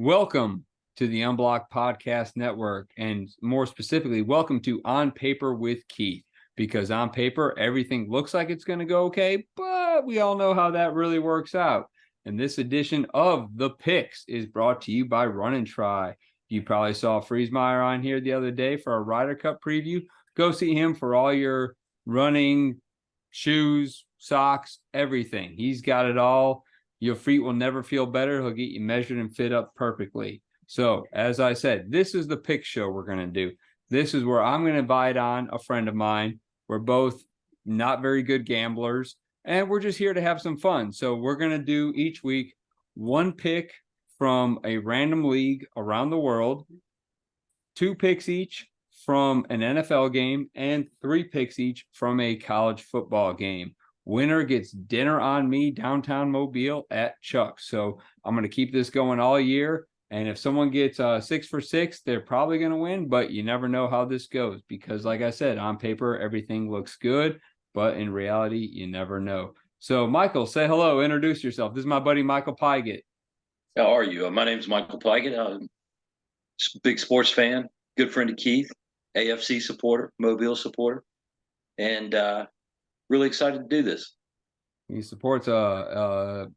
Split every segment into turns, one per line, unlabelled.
Welcome to the Unblocked Podcast Network, and more specifically, welcome to On Paper with Keath. Because on paper, everything looks like it's going to go okay, but we all know how that really works out. And this edition of The Picks is brought to you by Run and Try. You probably saw Friesmeyer on here the other day for a Ryder Cup preview. Go see him for all your running, shoes, socks, everything. He's got it all. Your feet will never feel better. He'll get you measured and fit up perfectly. So, as I said, this is the pick show we're going to do. This is where I'm going to invite on a friend of mine. We're both not very good gamblers, and we're just here to have some fun. So we're going to do each week one pick from a random league around the world, 2 picks each from an NFL game, and 3 picks each from a college football game. Winner gets dinner on me downtown Mobile at Chuck's. So I'm going to keep this going all year. And if someone gets 6 for 6, they're probably going to win. But you never know how this goes because, like I said, on paper, everything looks good. But in reality, you never know. So, Michael, say hello. Introduce yourself. This is my buddy, Michael Pygott.
How are you? My name is Michael Pygott. I'm a big sports fan, good friend of Keath, AFC supporter, Mobile supporter, and really excited to do this.
He supports a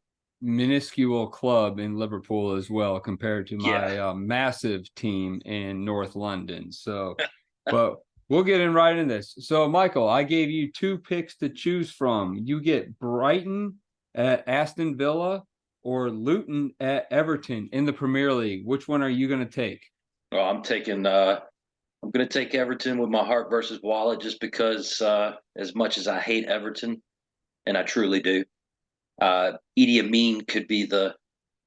minuscule club in Liverpool as well, compared to my massive team in North London. So, but we'll get in right in this. So, Michael, I gave you 2 picks to choose from. You get Brighton at Aston Villa or Luton at Everton in the Premier League. Which one are you going to take?
Well, I'm going to take Everton with my heart versus wallet, just because as much as I hate Everton, and I truly do, Idi Amin could be the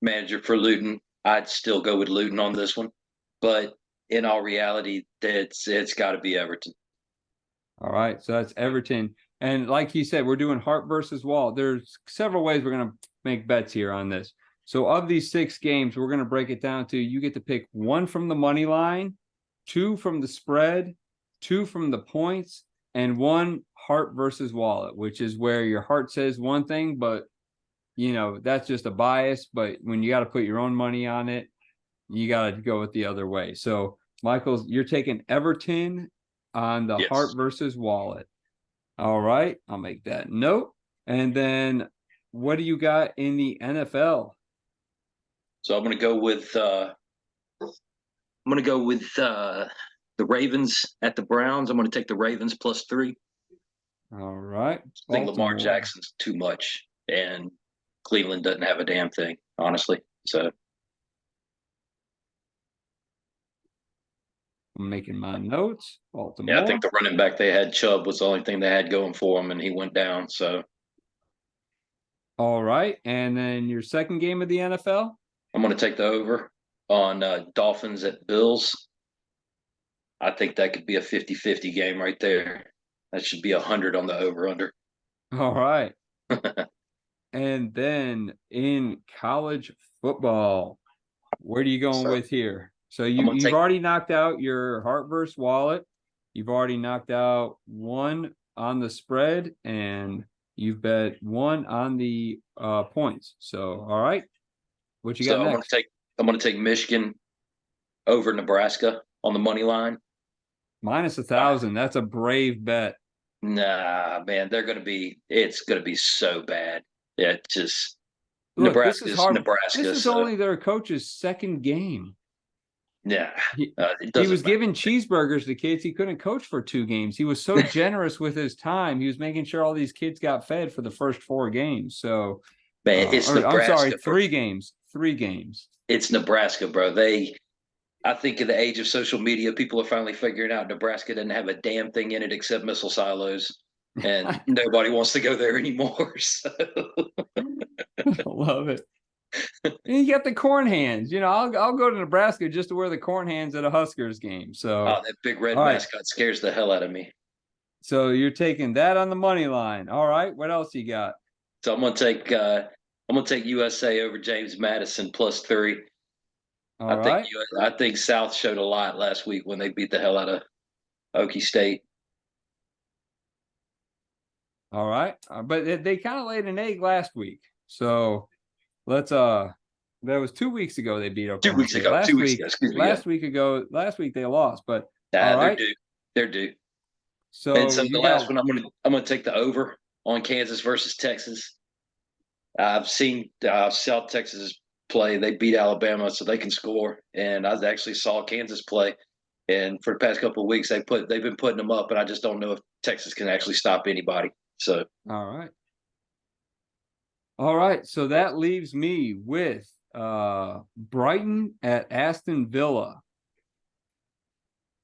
manager for Luton. I'd still go with Luton on this one, but in all reality, it's got to be Everton.
All right, so that's Everton. And like he said, we're doing heart versus wall. There's several ways we're going to make bets here on this. So of these 6 games, we're going to break it down to you get to pick 1 from the money line, 2 from the spread, 2 from the points, and 1 heart versus wallet, which is where your heart says one thing, but that's just a bias. But when you got to put your own money on it, you got to go with the other way. So, Michael, you're taking Everton on the heart versus wallet. All right, I'll make that note. And then what do you got in the NFL?
So I'm going to go with the Ravens at the Browns. I'm going to take the Ravens +3.
All right.
I think Lamar Jackson's too much, and Cleveland doesn't have a damn thing, honestly. So
I'm making my notes. Baltimore.
Yeah, I think the running back they had, Chubb, was the only thing they had going for him, and he went down. So
all right. And then your second game of the NFL?
I'm going to take the over on Dolphins at Bills. I think that could be a 50-50 game right there. That should be 100 on the over-under.
All right. And then in college football, what are you going with here? So you've already knocked out your heart versus wallet. You've already knocked out 1 on the spread, and you've bet 1 on the points. So, all right. What you got next?
I'm going to take Michigan over Nebraska on the money line.
-1,000. That's a brave bet.
Nah, man, it's going to be so bad. Yeah, just
Look,
Nebraska.
This is only their coach's second game.
Yeah,
he was giving cheeseburgers to kids. He couldn't coach for 2 games. He was so generous with his time. He was making sure all these kids got fed for the first 4 games. So,
man, it's Nebraska.
I'm sorry, 3 games. 3 games.
It's Nebraska, bro. I think in the age of social media, people are finally figuring out Nebraska doesn't have a damn thing in it except missile silos, and nobody wants to go there anymore. So.
I love it. And you got the corn hands. I'll go to Nebraska just to wear the corn hands at a Huskers game. So,
that big red mascot scares the hell out of me.
So you're taking that on the money line. All right. What else you got?
So I'm gonna take USA over James Madison +3. I think South showed a lot last week when they beat the hell out of Okie State.
All right, but they kind of laid an egg last week. So let's That was 2 weeks ago they beat
2
Oklahoma
weeks
State.
ago. 2 weeks ago. Excuse me. Yeah.
Last week they lost, but all
They're
right.
due. They're due. And
So
so
you
the last
got
one, I'm gonna take the over on Kansas versus Texas. I've seen South Texas play. They beat Alabama, so they can score. And I actually saw Kansas play. And for the past couple of weeks, they've been putting them up, and I just don't know if Texas can actually stop anybody. So
all right. All right. So that leaves me with Brighton at Aston Villa.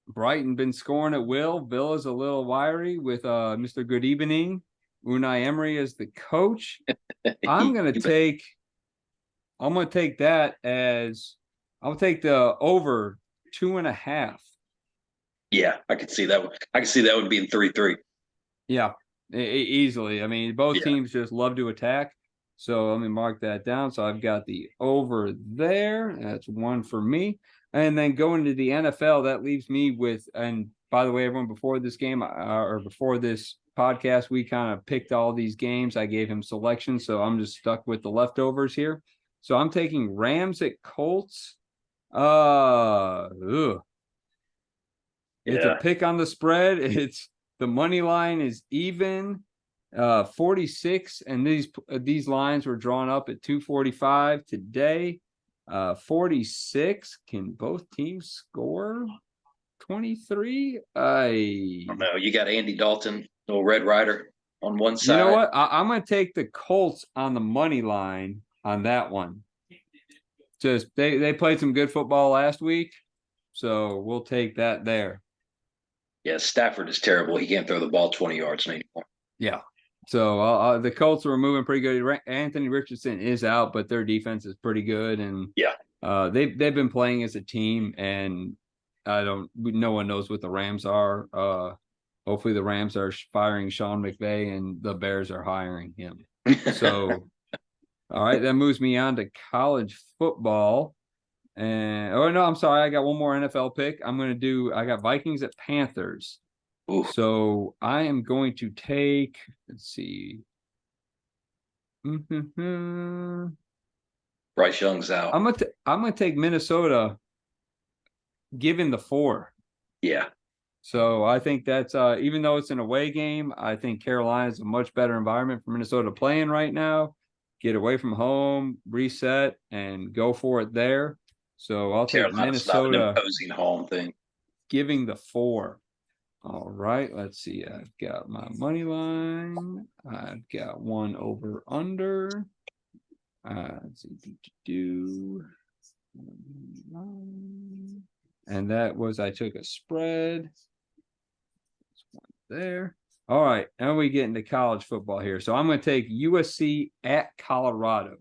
Brighton been scoring at will. Villa's a little wiry with Mr. Good Evening. Unai Emery as the coach. I'm gonna take that as I'll take the over 2.5.
yeah, I could see that one. I could see that one being 3-3.
Yeah, easily. I mean, both
Yeah.
teams just love to attack. So let me mark that down. So I've got the over there. That's one for me. And then going to the NFL, that leaves me with, and by the way, everyone, before this game or before this podcast, we kind of picked all these games. I gave him selections. So I'm just stuck with the leftovers here. So I'm taking Rams at Colts. Ugh. It's a
Yeah.
pick on the spread. It's the money line is even 46, and these lines were drawn up at 245 today. 46. Can both teams score 23?
I don't know. You got Andy Dalton, little Red Rider on one
You know
side.
what? I'm gonna take the Colts on the money line on that one. Just they played some good football last week, so we'll take that there.
Yeah, Stafford is terrible. He can't throw the ball 20 yards anymore.
Yeah. So the Colts are moving pretty good. Anthony Richardson is out, but their defense is pretty good, and
Yeah.
they've been playing as a team. And no one knows what the Rams are. Hopefully the Rams are firing Sean McVay, and the Bears are hiring him. So, all right, that moves me on to college football. And no, I'm sorry, I got one more NFL pick. I got Vikings at Panthers.
Ooh.
So I am going to take, let's see.
Bryce Young's out.
I'm gonna take Minnesota given the 4.
Yeah.
So I think that's even though it's an away game, I think Carolina's a much better environment for Minnesota to play in right now. Get away from home, reset, and go for it there. So I'll take
Carolina's not an
Minnesota
imposing home thing.
giving the 4. All right, let's see. I've got my money line. I've got one over under. Let's see. And that was I took a spread. There. All right, now we get into college football here. So I'm going to take USC at Colorado.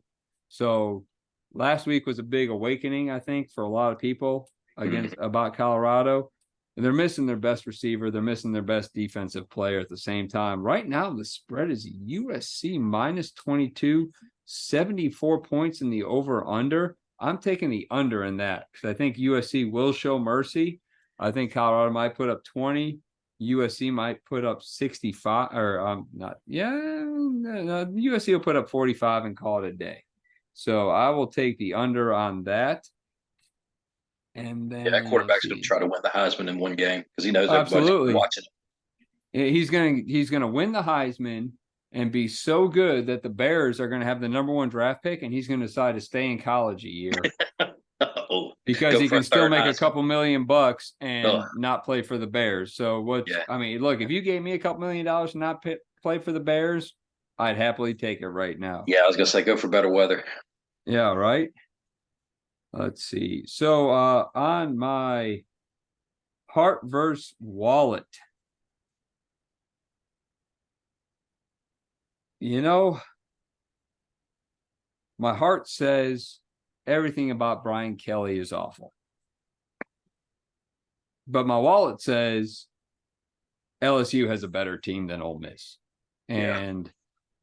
So last week was a big awakening, I think, for a lot of people about Colorado. And they're missing their best receiver. They're missing their best defensive player at the same time. Right now, the spread is USC minus 22, 74 points in the over-under. I'm taking the under in that because I think USC will show mercy. I think Colorado might put up 20. USC might put up 65 or not. Yeah, no, USC will put up 45 and call it a day. So I will take the under on that. And then
that quarterback's going to try to win the Heisman in one game because he knows
absolutely
everybody's watching him.
He's gonna win the Heisman and be so good that the Bears are going to have the number 1 draft pick, and he's going to decide to stay in college a year because he can still make a couple $1,000,000 and not play for the Bears. So I mean, look, if you gave me a couple $1,000,000 to not play for the Bears, I'd happily take it right now.
Yeah, I was going to say go for better weather.
Yeah, right. Let's see. So on my heart versus wallet, my heart says everything about Brian Kelly is awful. But my wallet says LSU has a better team than Ole Miss. And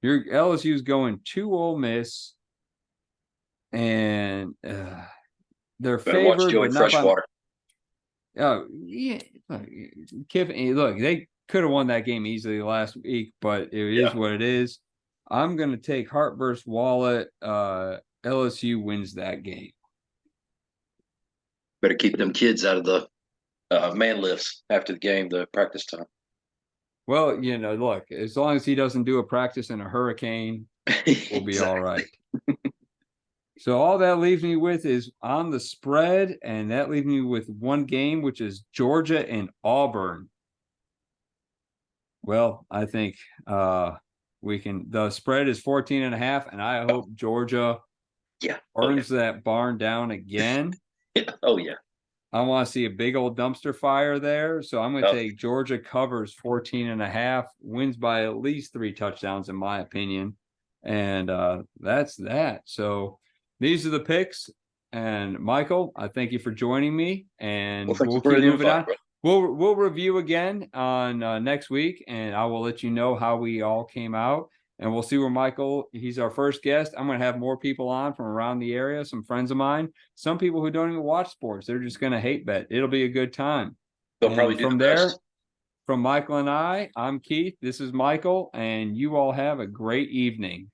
your LSU's going to Ole Miss, and they're favored.
Watch Joey Freshwater.
Yeah. Kiffin, look, they could have won that game easily last week, but it is what it is. I'm going to take heart versus wallet. LSU wins that game.
Better keep them kids out of the man lifts after the game, the practice time.
Well, look, as long as he doesn't do a practice in a hurricane, we'll be all right. So all that leaves me with is on the spread, and that leaves me with one game, which is Georgia and Auburn. Well, I think the spread is 14.5, and I hope Georgia burns that barn down again.
Oh, yeah.
I want to see a big old dumpster fire there. So I'm going to take Georgia covers 14.5, wins by at least 3 touchdowns, in my opinion. And that's that. So these are the picks. And Michael, I thank you for joining me. And we'll keep moving on. We'll review again on next week, and I will let you know how we all came out. And we'll see where Michael, he's our first guest. I'm going to have more people on from around the area, some friends of mine, some people who don't even watch sports. They're just going to hate bet. It'll be a good time.
They'll probably do
from
the
there,
best.
From Michael and I'm Keith. This is Michael, and you all have a great evening.